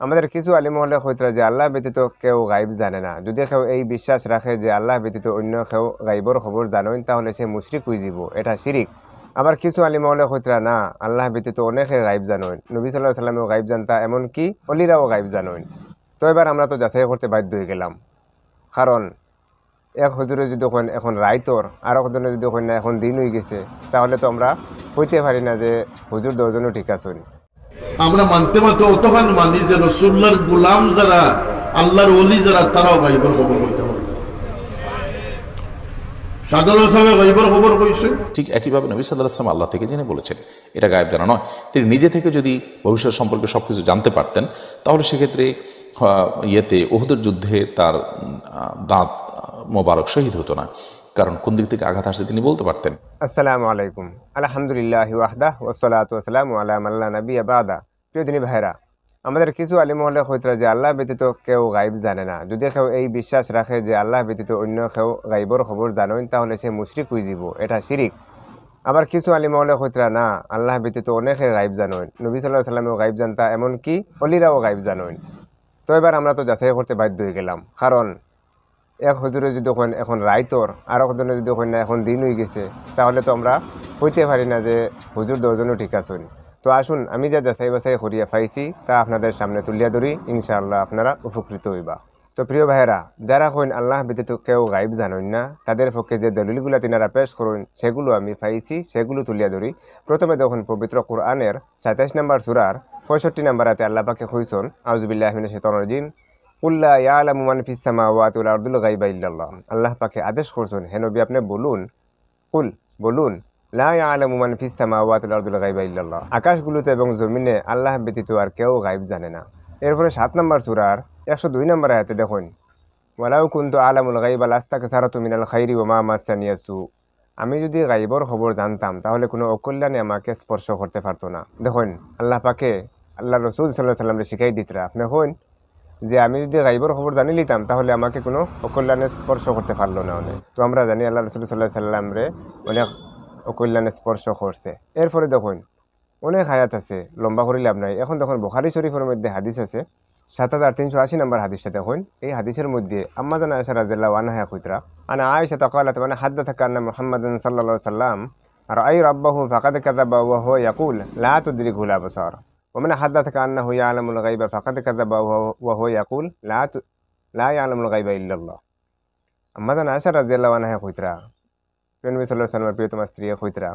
আমাদের কিছু আলিম হলে হইতরা যে আল্লাহ ব্যতীত কেউ গাইব জানে না। যদি কেউ এই বিশ্বাস রাখে যে আল্লাহ ব্যতীত অন্য কেউ গাইবর খবর জানেন তাহলে সে মুশরিক হয়ে যাব, এটা শিরিক। আবার কিছু আলিম হলে হইতরা না, আল্লাহ ব্যতীত অনেকে গাইব জানেন, নবী সাল্লাল্লাহু আলাইহি সাল্লামেও গাইব জানতা, এমনকি অলিরাও গাইব জানেন। তো এবার আমরা তো যাচাই করতে বাধ্য হয়ে গেলাম, কারণ এক হুজুরে যদি কোন এখন রাইতর, আর একজনে যদি কোন না এখন দিন হয়ে গেছে, তাহলে তো আমরা হইতে পারি না যে হুজুর দশজনও ঠিক আছেন। আমরা মানতে মানতে অতখান মানি যে রসুল্লাহর গোলাম যারা, আল্লাহর ওলি যারা, তারাও গাইবর খবর হইতে পারে। সাধারণ সাহেব গাইবর খবর কইছে। ঠিক একইভাবে নবী সাল্লাল্লাহু আলাইহি ওয়াসাল্লাম আল্লাহ থেকে জেনে বলেছেন, এটা গায়েব জানা নয়। তিনি নিজে থেকে যদি ভবিষ্যৎ সম্পর্কে সবকিছু জানতে পারতেন, তাহলে সেক্ষেত্রে উহুদের যুদ্ধে তার দাঁত মোবারক শহীদ হতো না, কারণ কোন দিক থেকে আঘাত আসছে তিনি বলতে পারতেন। আসসালামু আলাইকুম, আলহামদুলিল্লাহি ওয়াহদাহ ওয়াসসালাতু ওয়াসসালামু আলা মান লা নাবিয়্যা বা'দা। প্রিয় দিনী ভাইরা, আমাদের কিছু আলিম হলে হইতরা যে আল্লাহ ব্যতীত কেউ গাইব জানে না। যদি কেউ এই বিশ্বাস রাখে যে আল্লাহ ব্যতীত অন্য কেউ গাইবর খবর জানেন তাহলে সে মুশরিক হয়ে যাব, এটা শিরিক। আবার কিছু আলিম হলে হইতরা না, আল্লাহ ব্যতীত অনেকে গাইব জানেন, নবী সাল্লাল্লাহু আলাইহি সাল্লামেও গাইব জানতা, এমনকি অলিরাও গাইব জানেন। তো এবার আমরা তো যাচাই করতে বাধ্য হয়ে গেলাম, কারণ এক হুজুরে যদি কোন এখন রাইতর, আর একজনে যদি কোন না এখন দিন হয়ে গেছে, তাহলে তো আমরা হইতে পারি না যে হুজুর দশজনও ঠিক আছেন। তো আসুন, আমি যা যাচাই বাছাই করিয়া পাইছি তা আপনাদের সামনে তুলিয়া ধরি, ইনশাআল্লাহ আপনারা উপকৃত হইবা। তো প্রিয় ভাইয়েরা, যারা হইন আল্লাহ ব্যতীত কেউ গাইব জানেন না, তাদের পক্ষে যে দলিলগুলো তিনারা পেশ করুন সেগুলো আমি পাইছি, সেগুলো তুলিয়া ধরি। প্রথমে দেখুন পবিত্র কোরআনের 27 নম্বর সূরার 65 নম্বর আয়াতে আল্লাহ পাকে কইছেন, আউযুবিল্লাহি মিনাশ শাইতানির রাজিম, কুল্লা ইয়ালামু মান ফিস সামাওয়াতি ওয়াল আরদিল গায়বা ইল্লাল্লাহ। আল্লাহ পাকে আদেশ করছেন, হে নবী আপনি বলুন, কুল বলুন, লা ইয়ালামু মান ফিস সামাওয়াতি ওয়াল আরদিল গায়বা ইল্লাল্লাহ, আকাশগুলোতে এবং জমিনে আল্লাহ ব্যতীত আর কেউ গায়ব জানে না। এরপরে 7 নম্বর সূরার 102 নম্বর আয়াতে দেখুন, ওয়ালাউ কুনতু আলামুল গায়বা লাস্তাকসারতু মিনাল খাইরি ওয়া মা মাসানিয়া সু। আমি যদি গায়বর খবর জানতাম তাহলে কোনো অকল্যাণে আমাকে স্পর্শ করতে পারতো না। দেখুন, আল্লাহ পাকে আল্লাহ রাসূল সাল্লাল্লাহু আলাইহি ওয়াসাল্লামকে শিখাই দিতরা, আপনি হইন যে আমি যদি গাইবর খবর জানি লিতাম তাহলে আমাকে কোনো অকল্যাণে স্পর্শ করতে পারলো না অনেক। তো আমরা জানি আল্লাহ রসুল সাল্লাহ সাল্লাম রে অনেক অকল্যাণে স্পর্শ করছে। এরপরে দেখুন অনেক হায়াত আছে, লম্বা করে লাভ নাই। এখন দেখুন বুখারী শরীফের মধ্যে হাদিস আছে 7380 নম্বর হাদিসটা দেখুন। এই হাদিসের মধ্যে আম্মা জানা আয়েশা রাদিয়াল্লাহু আনহা কইতরা, আনা আয়েশা ক্বালাত ওয়া হাদাথাকা আন্না মুহাম্মাদান সাল্লাল্লাহু আলাইহি ওয়াসাল্লাম রাআই রাব্বাহু ফাকাদ কাযাবা ওয়া হুয়া ইয়াকুল লা তুদরিকুল আবসার। ومن حدثك أنه يعلم الغيب فقد كذب وهو يقول لا يعلم الغيب إلا الله. আমাদের আয়েশা রাদিয়াল্লাহু আনহা কইতরা, নবী সাল্লাল্লাহু আলাইহি ওয়াসাল্লামের প্রিয়তমা স্ত্রী কইতরা,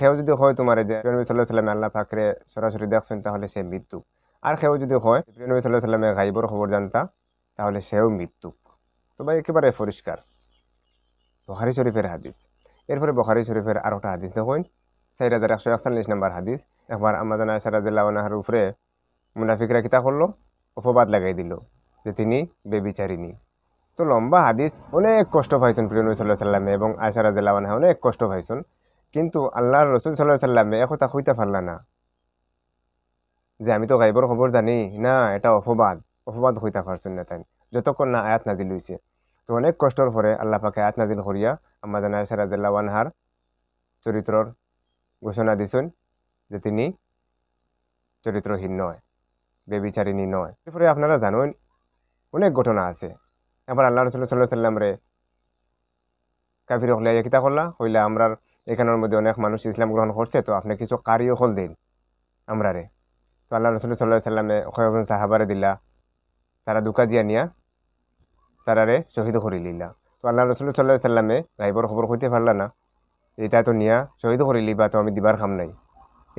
কেউ যদি হয় তোমার যে নবী সাল্লাল্লাহু আলাইহি ওয়াসাল্লাম আল্লাহ পাকরে সরাসরি দেখছেন তাহলে সে মৃত্যু। আর কেউ যদি হয় নবী সাল্লাল্লাহু আলাইহি ওয়াসাল্লামের গায়বর খবর জানতা তাহলে সেও মৃত্যু। তো ভাই একেবারে পরিষ্কার বুখারী শরীফের হাদিস। এরপরে বুখারী শরীফের আরেকটা হাদিস দেখুন, 4141 নম্বর হাদিস। একবার আমাদের আয়েশা রাদিয়াল্লাহু আনহার উপরে মুনাফিকরা কিতা করলো, অপবাদ লাগাই দিল যে তিনি বেবিচারিনী। তো লম্বা হাদিস, অনেক কষ্ট পাইছেন প্রিয় নবী সাল্লাল্লাহু আলাইহি ওয়াসাল্লামে এবং আয়েশা রাদিয়াল্লাহু আনহা অনেক কষ্ট পাইছেন, কিন্তু আল্লাহর রাসূল সাল্লাল্লাহু আলাইহি ওয়াসাল্লামে একথা কইতে পারলা না যে আমি তো গায়বর খবর জানি না, এটা অপবাদ হইতে পারছেন না তাই, যতক্ষণ না আয়াত নাজিল হইছে। তো অনেক কষ্টর পরে আল্লাহ পাকে আয়াত নাজিল করিয়া আমাদের আয়েশা রাদিয়াল্লাহু আনহার চরিত্রর ঘোষণা দিছেন যে তিনি চরিত্রহীন নয়, বেবিচারিণী নয়। এরপরে আপনারা জানেন অনেক ঘটনা আছে। এবার আল্লাহ রাসূল সাল্লাল্লাহু আলাইহি ওয়াসাল্লাম রে কাফির হলে কিতা করলা হইলা, আমরা এখানের মধ্যে অনেক মানুষ ইসলাম গ্রহণ করছে, তো আপনি কিছু কারিও হল দিন আমরা রে। তো আল্লাহ রাসূল সাল্লাল্লাহু আলাইহি ওয়াসাল্লামে কয়েকজন সাহাবারে দিলা, তারা দুকা দিয়া নিয়া তারারে শহীদ করে লিলা। তো আল্লাহ রাসূল সাল্লাল্লাহু আলাইহি ওয়াসাল্লামে গায়বর খবর কইতে পারলা না, এটা তো নিয়া শহীদ করে লিবা, তো আমি দিবার খাম নাই,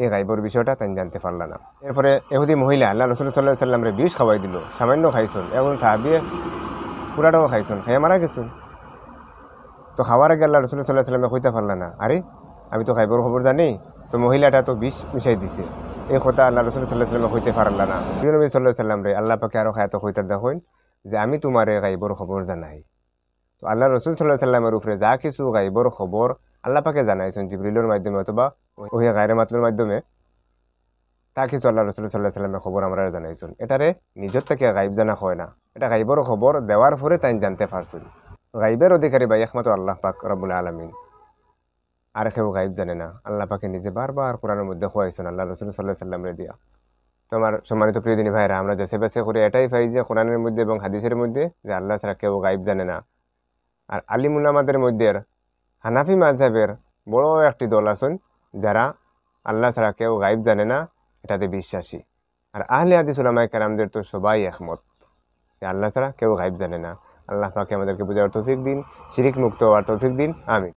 এই গাইবর বিষয়টা তাই জানতে পারলা না। এরপরে এহুদি মহিলা আল্লাহ রাসূল সাল্লাল্লাহু আলাইহি ওয়াসাল্লাম রে বিষ খাওয়াই দিল, সামান্য খাইছুন, এখন সাহাবিয়ে পুরাটাও খাইছুন, খাইয়া মারা গেছুন। তো খাওয়ার আগে আল্লাহ রাসূল সাল্লাল্লাহু আলাইহি ওয়াসাল্লামে কইতে পারলা না, আরে আমি তো গাইবর খবর জানি, তো মহিলাটা তো বিষ মিশাই দিছে, এই কথা আল্লাহ রাসূল সাল্লাল্লাহু আলাইহি ওয়াসাল্লামে কইতে পারলা না। প্রিয় নবী সাল্লাল্লাহু আলাইহি ওয়াসাল্লাম রে আল্লাহ পাকে আরো খায়াত কইতে দেখুন যে আমি তোমারে গাইবর খবর জানাই। তো আল্লাহ রাসূল সাল্লাল্লাহু আলাইহি ওয়াসাল্লামের উপরে যা কিছু গাইবর খবর আল্লাহ পাকে জানাইছেন জিবরিলের মাধ্যমে অথবা ওহি গায়রে মাতলুর মাধ্যমে, তা কিছু আল্লাহ রাসূল সাল্লাল্লাহু আলাইহি ওয়াসাল্লামের খবর আমরা জানাইছেন। এটারে নিজের থেকে গাইব জানা হয় না, এটা গাইবর খবর দেওয়ার পরে তাই জানতে পারছেন। গাইবের অধিকারী ভাই একমাত্র আল্লাহ পাক রব্বুল আলামিন, আর কেউ গাইব জানে না। আল্লাহ পাকে নিজে বারবার কোরআনের মধ্যে কইছেন আল্লাহ রাসূল সাল্লাল্লাহু আলাইহি ওয়াসাল্লাম রে দিয়া। তোমার সম্মানিত প্রিয়দিনী ভাইরা, আমরা যাচাই বাছাই করে এটাই পাই যে কোরআনের মধ্যে এবং হাদিসের মধ্যে যে আল্লাহ ছাড়া কেউ গাইব জানে না। আর আলিম উলামাদের মধ্যে হানাফি মাযহাবের বড় একটি দল আছেন যারা আল্লাহ ছাড়া কেউ গাইব জানে না এটাতে বিশ্বাসী। আর আহলে হাদিস উলামায়ে কেরামদের তো সবাই একমত যে আল্লাহ ছাড়া কেউ গাইব জানে না। আল্লাহ পাকে আমাদেরকে বোঝার তৌফিক দিন, শিরিক মুক্ত হওয়ার তৌফিক দিন, আমিন।